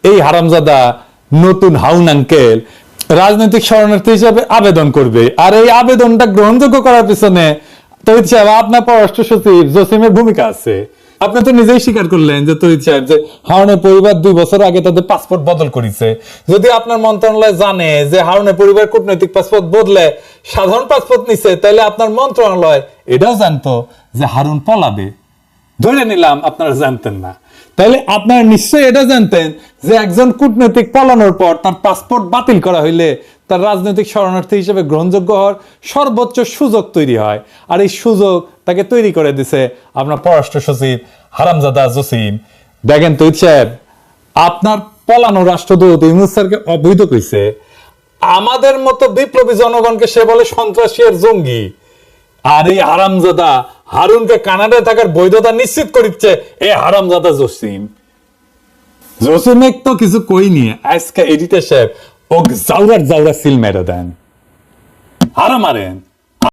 এই হারামজাদা নতুন হাউন আঙ্কেল রাজনৈতিক শরণার্থী হিসাবে আবেদন করবে, আর এই আবেদনটা গ্রহণযোগ্য করার পিছনে তহিদ সাহেব আপনার পররাষ্ট্র সচিব জসিমের ভূমিকা আছে। আপনি তো নিজেই স্বীকার করলেন যে তহিদ সাহেব যে হারুনের পরিবার 2 বছর আগে তাদের পাসপোর্ট বদল করেছে। যদি আপনার মন্ত্রণালয় জানে যে হারুনের পরিবার কূটনৈতিক পাসপোর্ট বদলে সাধারণ পাসপোর্ট নিছে, তাহলে আপনার মন্ত্রণালয় এটাও জানতো যে হারুন পলাবে। ধরে নিলাম আপনারা জানতেন না, তাহলে আপনারা নিশ্চয়ই এটা জানতেন যে একজন কূটনৈতিক পলানোর পর তার পাসপোর্ট বাতিল করা হইলে তার রাজনৈতিক শরণার্থী হিসেবে গ্রহণযোগ্য হওয়ার সর্বোচ্চ সুযোগ তৈরি হয়। আর এই সুযোগ তাকে তৈরি করে দিছে আপনার পররাষ্ট্র সচিব হারামজাদা জসিম। দেখেন তহিদ সাহেব, আপনার পলানো রাষ্ট্রদূত ইউনূস স্যারকে অবৈধ কইছে, আমাদের মতো বিপ্লবী জনগণকে সে বলে সন্ত্রাসী আর জঙ্গি। আর এই হারামজাদা হারুনকে কানাডায় থাকার বৈধতা নিশ্চিত করিচ্ছে এই হারামজাদা জসিম। জসিম তো কিছু কই নিয়ে আজকে এডিটর সাহেব ও জাউরার জাউরা সিল মেরে দেন, হারা মারেন।